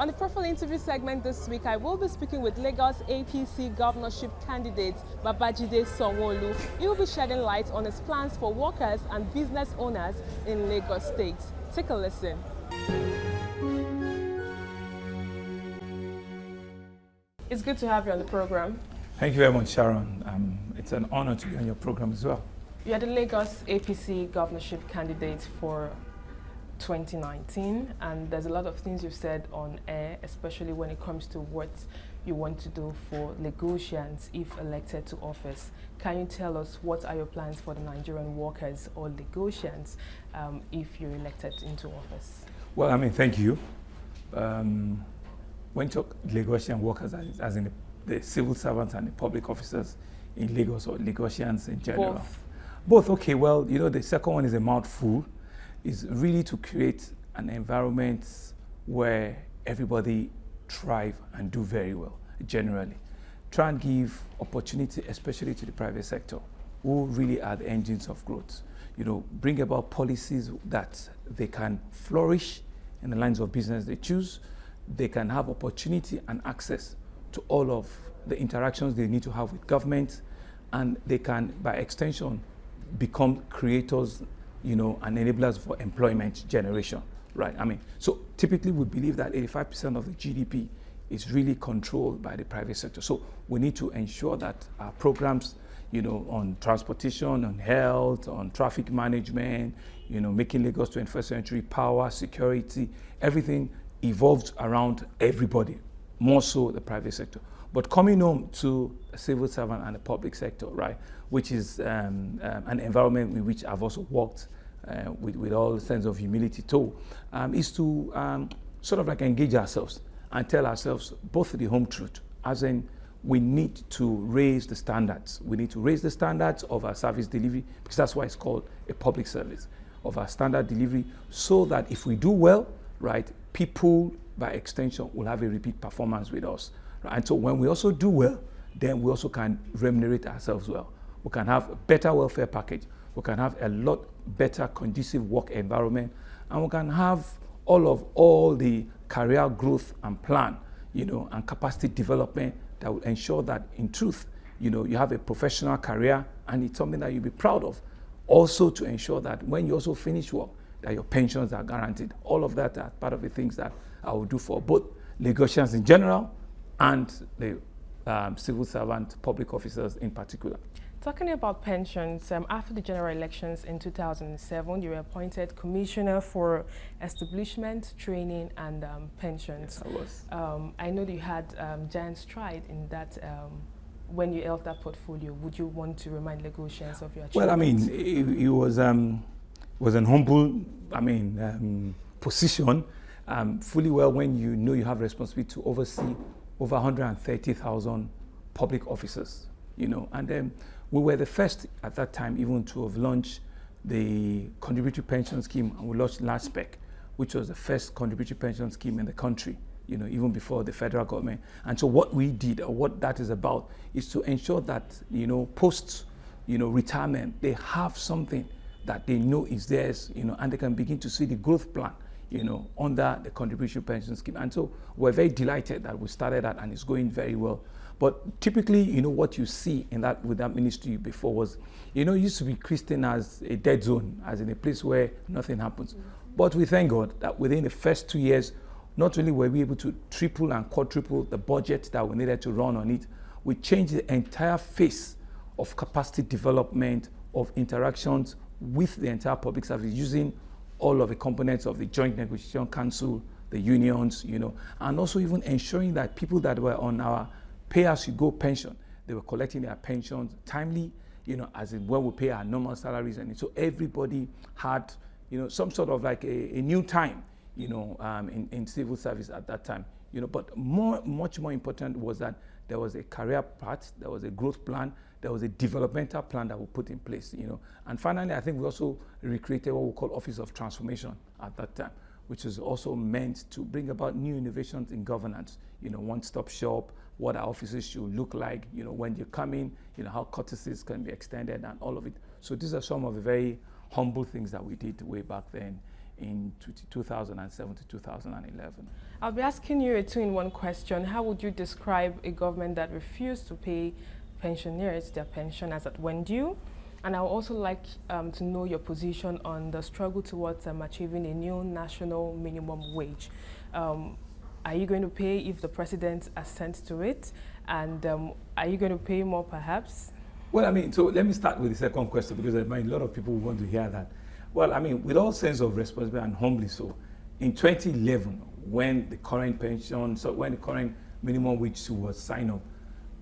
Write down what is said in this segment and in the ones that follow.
On the profile interview segment this week, I will be speaking with Lagos APC governorship candidate Babajide Sanwo-Olu. He will be shedding light on his plans for workers and business owners in Lagos State. Take a listen. It's good to have you on the program. Thank you very much, Sharon. It's an honor to be on your program as well. You are the Lagos APC governorship candidate for 2019, and there's a lot of things you've said on air, especially when it comes to what you want to do for Lagosians if elected to office. Can you tell us what are your plans for the Nigerian workers or Lagosians if you're elected into office? Well, thank you. When you talk Lagosian workers, as in the civil servants and the public officers in Lagos, or Lagosians in general? Both, okay. Well, the second one is a mouthful. Is really to create an environment where everybody thrive and do very well, generally. Try and give opportunity, especially to the private sector, who really are the engines of growth. Bring about policies that they can flourish in the lines of business they choose. They can have opportunity and access to all of the interactions they need to have with government, and they can, by extension, become creators and enablers for employment generation, right? So typically we believe that 85% of the GDP is really controlled by the private sector. So we need to ensure that our programs, on transportation, on health, on traffic management, making Lagos 21st century power, security, everything evolves around everybody, more so the private sector. But coming home to a civil servant and the public sector, right, which is an environment in which I've also worked with all sense of humility too, is to sort of like engage ourselves and tell ourselves both the home truth, as in we need to raise the standards. We need to raise the standards of our service delivery, because that's why it's called a public service, of our standard delivery, so that if we do well, right, people by extension will have a repeat performance with us. Right? And so when we also do well, then we also can remunerate ourselves well. We can have a better welfare package. We can have a lot better conducive work environment, and we can have all the career growth and plan, and capacity development that will ensure that in truth, you have a professional career and it's something that you'll be proud of. Also to ensure that when you also finish work, that your pensions are guaranteed. All of that are part of the things that I will do for both Lagosians in general and the civil servant public officers in particular. Talking about pensions, after the general elections in 2007, you were appointed Commissioner for Establishment, Training and Pensions. Yes, I was. I know that you had giant stride in that when you held that portfolio. Would you want to remind Lagosians of your achievements? Well, it was an humble, position, fully well when you have responsibility to oversee over 130,000 public officers, and then we were the first at that time even to have launched the contributory pension scheme, and we launched LASPEC, which was the first contributory pension scheme in the country, even before the federal government. And so what we did, or what that is about, is to ensure that, post, retirement, they have something that they know is theirs, and they can begin to see the growth plan, under the contributory pension scheme. And so we're very delighted that we started that, and it's going very well. But typically, what you see with that ministry before was, it used to be christened as a dead zone, as in a place where nothing happens. But we thank God that within the first 2 years, not only were we able to triple and quadruple the budget that we needed to run on it, we changed the entire face of capacity development, of interactions with the entire public service, using all of the components of the Joint Negotiation Council, the unions, and also even ensuring that people that were on our pay-as-you-go pension, they were collecting their pensions timely, as in when we pay our normal salaries. And so everybody had, some sort of like a new time, in civil service at that time. But much more important was that there was a career path, there was a growth plan, there was a developmental plan that we put in place, And finally, I think we also recreated what we call Office of Transformation at that time, which is also meant to bring about new innovations in governance, one-stop shop, what our offices should look like, when you come in, how courtesies can be extended and all of it. So these are some of the very humble things that we did way back then in 2007 to 2011. I'll be asking you a two-in-one question. How would you describe a government that refused to pay pensioners their pension as at when due? And I would also like to know your position on the struggle towards achieving a new national minimum wage. Are you going to pay if the president assents to it? And are you going to pay more perhaps? Well, I mean, so let me start with the second question, because a lot of people want to hear that. Well, I mean, with all sense of responsibility and humbly so, in 2011, when the current when the current minimum wage was signed up,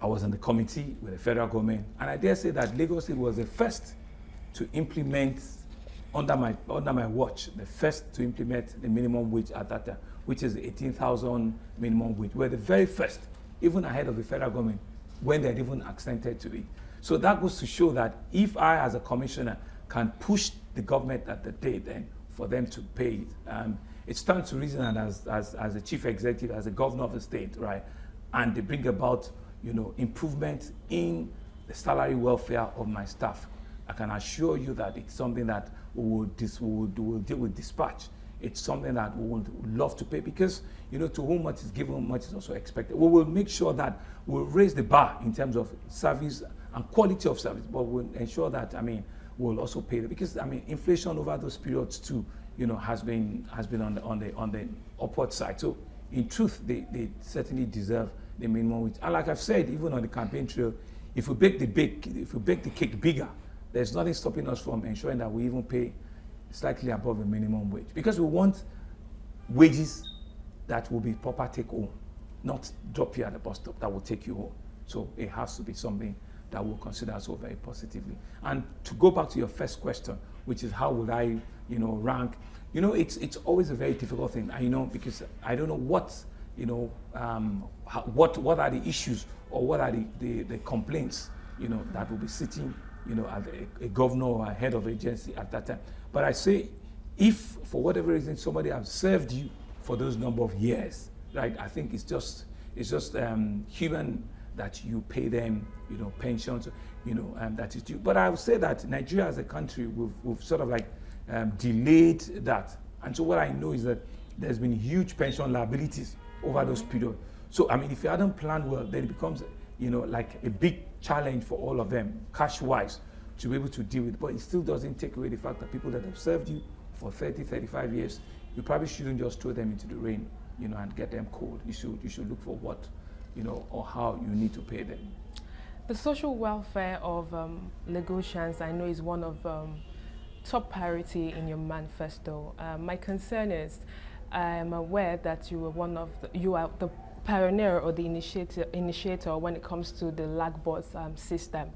I was on the committee with the federal government, and I dare say that Lagos State was the first to implement, under my watch, the first to implement the minimum wage at that time, which is the 18,000 minimum wage. We're the very first, even ahead of the federal government, when they had even accented to it. So that goes to show that if I, as a commissioner, can push the government at the day then for them to pay it, it stands to reason that as a chief executive, as a governor of the state, right, and they bring about, improvement in the salary welfare of my staff, I can assure you that it's something that we will deal with dispatch. It's something that we would love to pay, because, to whom much is given, much is also expected. We will make sure that we'll raise the bar in terms of service and quality of service, but we'll ensure that, we'll also pay them, because, inflation over those periods too, has been on the upward side. So in truth, they certainly deserve the minimum wage. And like I've said, even on the campaign trail, if we bake the cake bigger, there's nothing stopping us from ensuring that we even pay slightly above the minimum wage, because we want wages that will be proper take home, not drop you at the bus stop, that will take you home. So it has to be something that we'll consider so very positively. And to go back to your first question, which is how would I, rank? It's always a very difficult thing, because I don't know what are the issues, or what are the complaints, that will be sitting, as a governor or a head of agency at that time. But I say, if for whatever reason somebody has served you for those number of years, right, I think it's just human that you pay them, pensions, that is due. But I would say that Nigeria as a country, we've sort of like delayed that. And so what I know is that there's been huge pension liabilities over those periods. So, if you hadn't planned well, then it becomes, like a big challenge for all of them, cash-wise, to be able to deal with. But it still doesn't take away the fact that people that have served you for 30, 35 years, you probably shouldn't just throw them into the rain, and get them cold. You should look for what, or how you need to pay them. The social welfare of Lagosians, I know, is one of top priority in your manifesto. My concern is, I'm aware that you are the pioneer or the initiator when it comes to the LAGBOS system.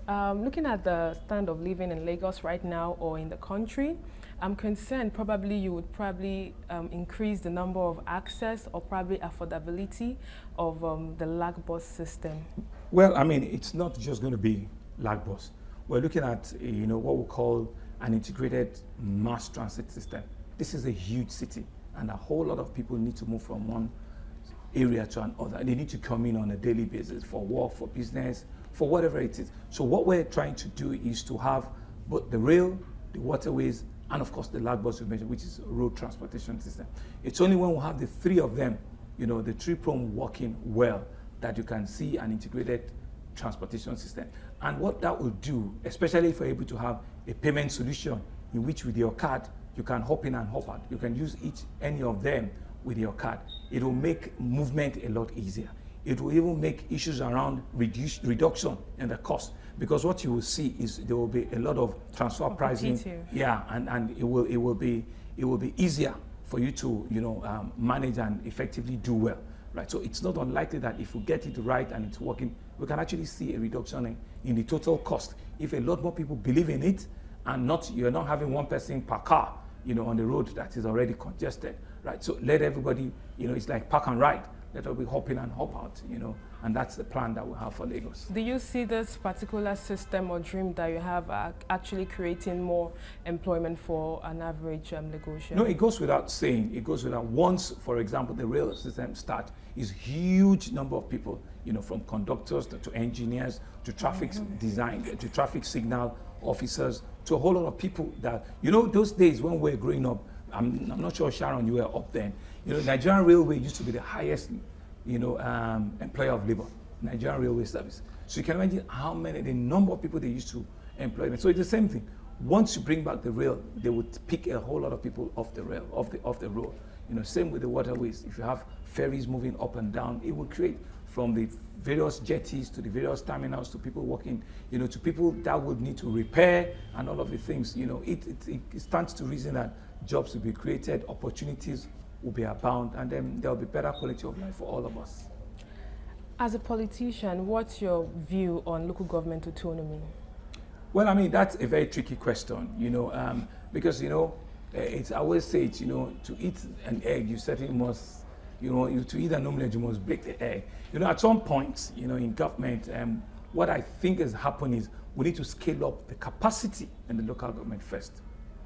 Looking at the standard of living in Lagos right now, or in the country, I'm concerned you would increase the number of access, or probably affordability of the LAGBOS system. Well, it's not just going to be LAGBOS. We're looking at what we call an integrated mass transit system. This is a huge city, and a whole lot of people need to move from one area to another. They need to come in on a daily basis for work, for business, for whatever it is. So what we're trying to do is to have both the rail, the waterways, and of course the LAGBOS you mentioned, which is a road transportation system. It's only when we have the three of them, the three prong working well, that you can see an integrated transportation system. And what that will do, especially if you're able to have a payment solution in which with your card, you can hop in and hop out. You can use any of them with your card. It will make movement a lot easier. It will even make issues around reduction in the cost, because what you will see is there will be a lot of transfer pricing. Yeah, and it will be easier for you to manage and effectively do well, right? So it's not unlikely that if we get it right and it's working, we can actually see a reduction in the total cost if a lot more people believe in it, and you're not having one person per car, on the road that is already congested, right? So let everybody, it's like park and ride. Let everybody hop in and hop out, and that's the plan that we have for Lagos. Do you see this particular system or dream that you have actually creating more employment for an average Lagosian? No, it goes without saying. It goes without. Once, for example, the rail system starts, is huge number of people, from conductors to engineers to traffic design to traffic signal officers to a whole lot of people that, those days when we're growing up, I'm not sure, Sharon, you were up then. Nigerian Railway used to be the highest, employer of labor, Nigerian Railway Service. So you can imagine the number of people they used to employ them. So it's the same thing. Once you bring back the rail, they would pick a whole lot of people off the rail, off the road. Same with the waterways. If you have ferries moving up and down, it will create from the various jetties to the various terminals to people working, to people that would need to repair and all of the things. It stands to reason that jobs will be created, opportunities will be abound, and then there will be better quality of life for all of us. As a politician, what's your view on local government autonomy? Well, I mean, that's a very tricky question, because, I always say it, to eat an egg, you certainly must, to eat an omelette, you must break the egg. At some point, in government, what I think has happened is we need to scale up the capacity in the local government first.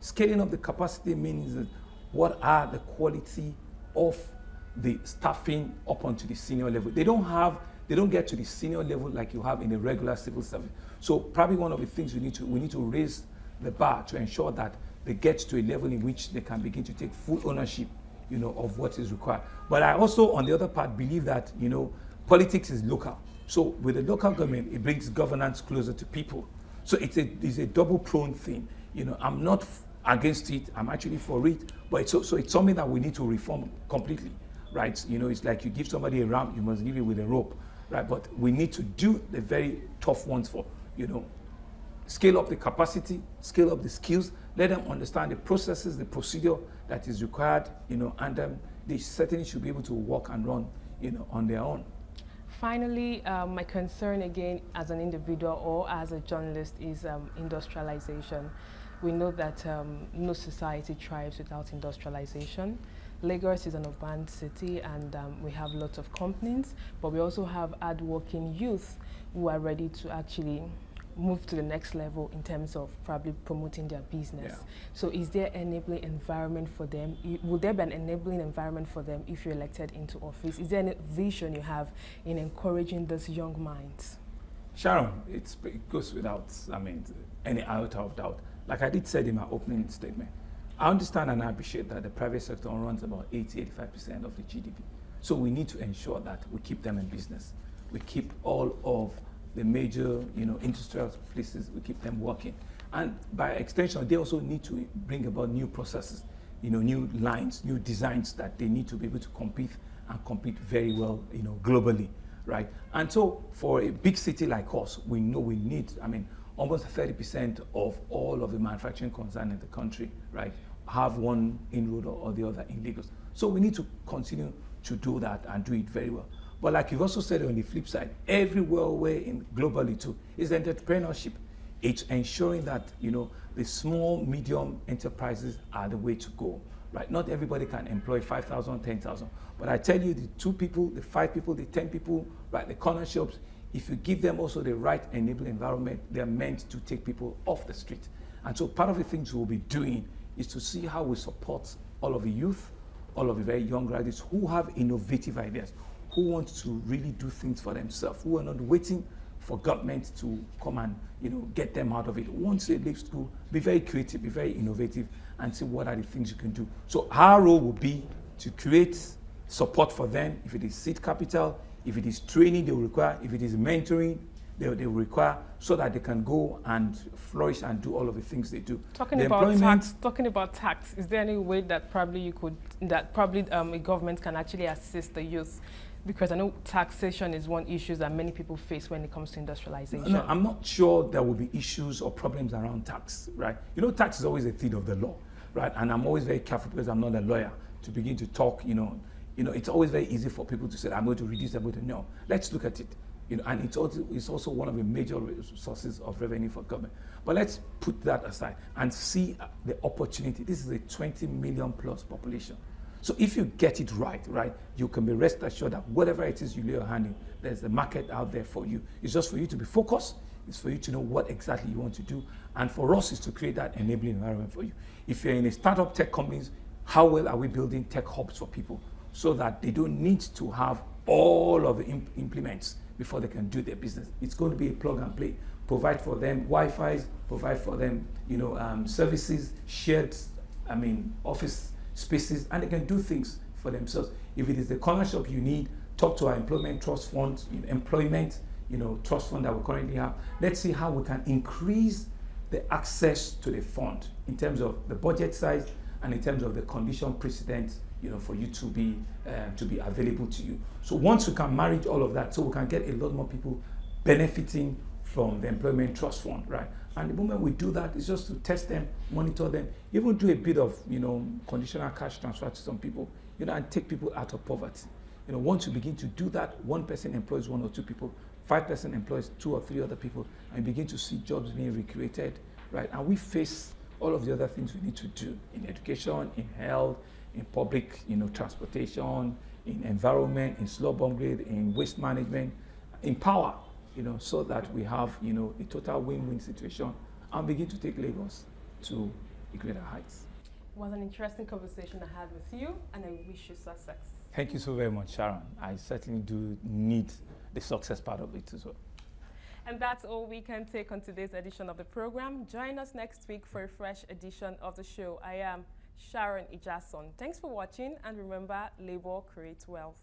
Scaling up the capacity means that what are the quality of the staffing up onto the senior level. They don't get to the senior level like you have in a regular civil service. So probably one of the things we need to raise the bar to ensure that they get to a level in which they can begin to take full ownership, of what is required. But I also, on the other part, believe that, politics is local. So with the local government, it brings governance closer to people. So it's a double-pronged thing. I'm not against it. I'm actually for it. But it's something that we need to reform completely, right? It's like you give somebody a ramp, you must give it with a rope, right? But we need to do the very tough ones for, scale up the capacity, scale up the skills, let them understand the processes, the procedure that is required, and they certainly should be able to walk and run, on their own. Finally, my concern again as an individual or as a journalist is industrialization. We know that no society thrives without industrialization. Lagos is an urban city, and we have lots of companies, but we also have hardworking youth who are ready to actually move to the next level in terms of probably promoting their business. Yeah. So is there an enabling environment for them? Will there be an enabling environment for them if you're elected into office? Is there any vision you have in encouraging those young minds? Sharon, it goes without, any iota of doubt. Like I did say in my opening statement, I understand and I appreciate that the private sector runs about 80–85% of the GDP. So we need to ensure that we keep them in business. We keep all of the major, industrial places, we keep them working. And by extension, they also need to bring about new processes, new lines, new designs that they need to be able to compete and compete very well, globally, right? And so for a big city like us, we know we need, almost 30% of all of the manufacturing concern in the country, right, have one inroad or the other in Lagos. So we need to continue to do that and do it very well. But like you've also said on the flip side, everywhere globally too, is entrepreneurship. It's ensuring that, the small, medium enterprises are the way to go, right? Not everybody can employ 5,000, 10,000. But I tell you, the 2 people, the 5 people, the 10 people, right, the corner shops, if you give them also the right enabling environment, they're meant to take people off the street. And so part of the things we'll be doing is to see how we support all of the youth, all of the very young graduates who have innovative ideas, who want to really do things for themselves, who are not waiting for government to come and get them out of it. Once they leave school, be very creative, be very innovative, and see what are the things you can do. So our role will be to create support for them. If it is seed capital, if it is training they will require, if it is mentoring they will require, so that they can go and flourish and do all of the things they do. Talking about tax, is there any way that probably a government can actually assist the youth? Because I know taxation is one issue that many people face when it comes to industrialization. No, I'm not sure there will be issues or problems around tax, right? Tax is always a thing of the law, right? And I'm always very careful, because I'm not a lawyer, to begin to talk, it's always very easy for people to say, I'm going to reduce, I'm going to no. Let's look at it. And it's also one of the major sources of revenue for government. But let's put that aside and see the opportunity. This is a 20 million plus population. So if you get it right, you can be rest assured that whatever it is you lay your hand in, there's a market out there for you. It's just for you to be focused. It's for you to know what exactly you want to do. And for us, is to create that enabling environment for you. If you're in a startup tech companies, how well are we building tech hubs for people so that they don't need to have all of the implements before they can do their business? It's going to be a plug and play. Provide for them Wi-Fi, provide for them, services, shared office spaces, and they can do things for themselves. If it is the corner shop you need, talk to our employment trust fund, trust fund that we currently have. Let's see how we can increase the access to the fund in terms of the budget size and in terms of the condition precedent, for you to be available to you. So once we can manage all of that, so we can get a lot more people benefiting from the employment trust fund, right? And the moment we do that, it's just to test them, monitor them, even do a bit of, conditional cash transfer to some people, and take people out of poverty. Once you begin to do that, one person employs 1 or 2 people, 5% employs 2 or 3 other people, and you begin to see jobs being recreated, right? And we face all of the other things we need to do in education, in health, in public, transportation, in environment, in slow bomb grade, in waste management, in power, so that we have, a total win-win situation and begin to take Lagos to greater heights. It was an interesting conversation I had with you, and I wish you success. Thank you so very much, Sharon. I certainly do need the success part of it as well. And that's all we can take on today's edition of the program. Join us next week for a fresh edition of the show. I am Sharon Ijason. Thanks for watching, and remember, labor creates wealth.